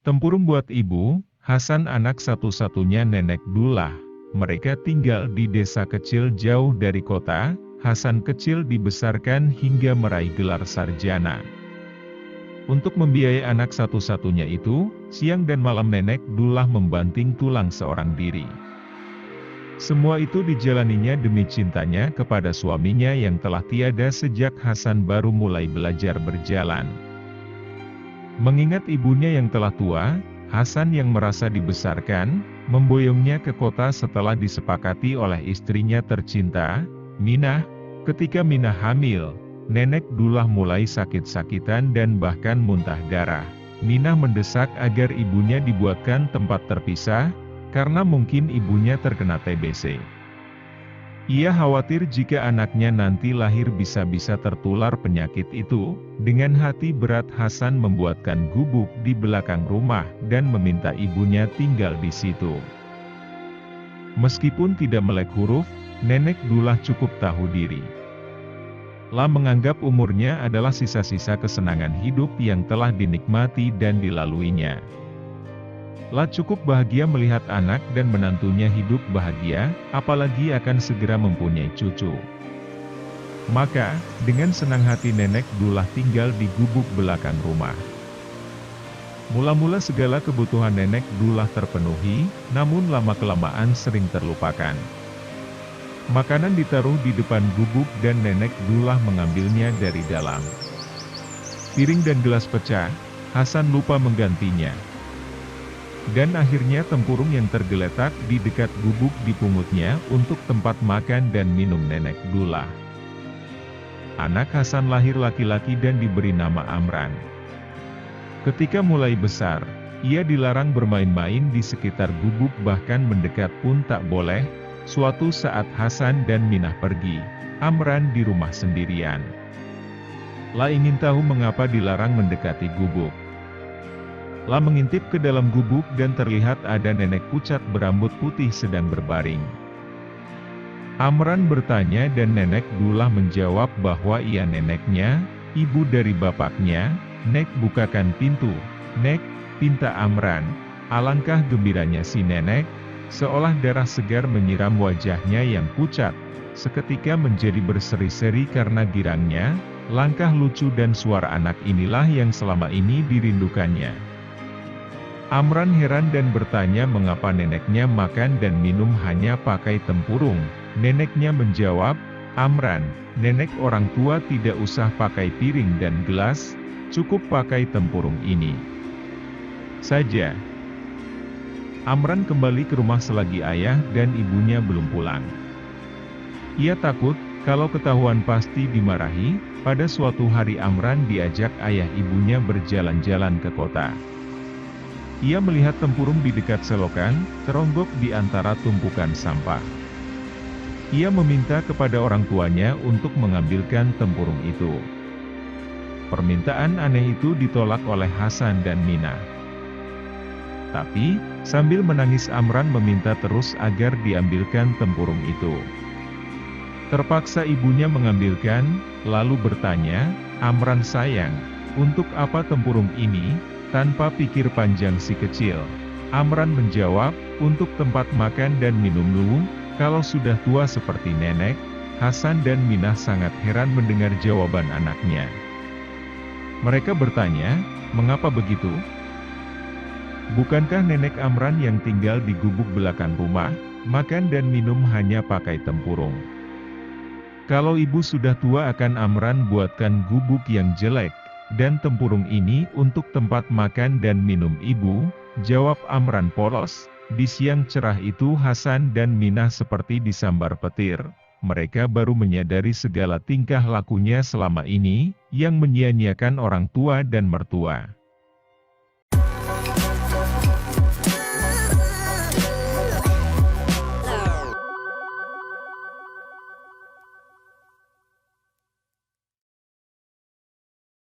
Tempurung buat ibu, Hasan anak satu-satunya Nenek Dullah. Mereka tinggal di desa kecil jauh dari kota. Hasan kecil dibesarkan hingga meraih gelar sarjana. Untuk membiayai anak satu-satunya itu, siang dan malam Nenek Dullah membanting tulang seorang diri. Semua itu dijalaninya demi cintanya kepada suaminya yang telah tiada sejak Hasan baru mulai belajar berjalan. Mengingat ibunya yang telah tua, Hasan yang merasa dibesarkan, memboyongnya ke kota setelah disepakati oleh istrinya tercinta, Minah. Ketika Minah hamil, Nenek Dullah mulai sakit-sakitan dan bahkan muntah darah. Minah mendesak agar ibunya dibuatkan tempat terpisah, karena mungkin ibunya terkena TBC. Ia khawatir jika anaknya nanti lahir bisa-bisa tertular penyakit itu. Dengan hati berat Hasan membuatkan gubuk di belakang rumah dan meminta ibunya tinggal di situ. Meskipun tidak melek huruf, Nenek Dullah cukup tahu diri. La menganggap umurnya adalah sisa-sisa kesenangan hidup yang telah dinikmati dan dilaluinya. La cukup bahagia melihat anak dan menantunya hidup bahagia, apalagi akan segera mempunyai cucu. Maka, dengan senang hati Nenek Dullah tinggal di gubuk belakang rumah. Mula-mula segala kebutuhan Nenek Dullah terpenuhi, namun lama-kelamaan sering terlupakan. Makanan ditaruh di depan gubuk dan Nenek Dullah mengambilnya dari dalam. Piring dan gelas pecah, Hasan lupa menggantinya. Dan akhirnya tempurung yang tergeletak di dekat gubuk dipungutnya untuk tempat makan dan minum Nenek Dullah. Anak Hasan lahir laki-laki dan diberi nama Amran. Ketika mulai besar, ia dilarang bermain-main di sekitar gubuk, bahkan mendekat pun tak boleh. Suatu saat Hasan dan Minah pergi, Amran di rumah sendirian. La ingin tahu mengapa dilarang mendekati gubuk. La mengintip ke dalam gubuk dan terlihat ada nenek pucat berambut putih sedang berbaring. Amran bertanya dan Nenek Dullah menjawab bahwa ia neneknya, ibu dari bapaknya. Nek, bukakan pintu. Nek, pinta Amran. Alangkah gembiranya si nenek, seolah darah segar menyiram wajahnya yang pucat, seketika menjadi berseri-seri karena girangnya. Langkah lucu dan suara anak inilah yang selama ini dirindukannya. Amran heran dan bertanya mengapa neneknya makan dan minum hanya pakai tempurung. Neneknya menjawab, Amran, nenek orang tua tidak usah pakai piring dan gelas, cukup pakai tempurung ini saja. Amran kembali ke rumah selagi ayah dan ibunya belum pulang. Ia takut, kalau ketahuan pasti dimarahi. Pada suatu hari Amran diajak ayah ibunya berjalan-jalan ke kota. Ia melihat tempurung di dekat selokan, teronggok di antara tumpukan sampah. Ia meminta kepada orang tuanya untuk mengambilkan tempurung itu. Permintaan aneh itu ditolak oleh Hasan dan Minah. Tapi, sambil menangis Amran meminta terus agar diambilkan tempurung itu. Terpaksa ibunya mengambilkan, lalu bertanya, Amran sayang, untuk apa tempurung ini? Tanpa pikir panjang si kecil, Amran menjawab, untuk tempat makan dan minum lu. Kalau sudah tua seperti nenek. Hasan dan Minah sangat heran mendengar jawaban anaknya. Mereka bertanya, mengapa begitu? Bukankah nenek Amran yang tinggal di gubuk belakang rumah, makan dan minum hanya pakai tempurung? Kalau ibu sudah tua akan Amran buatkan gubuk yang jelek, dan tempurung ini untuk tempat makan dan minum ibu, jawab Amran polos. Di siang cerah itu Hasan dan Minah seperti disambar petir. Mereka baru menyadari segala tingkah lakunya selama ini, yang menyia-nyiakan orang tua dan mertua.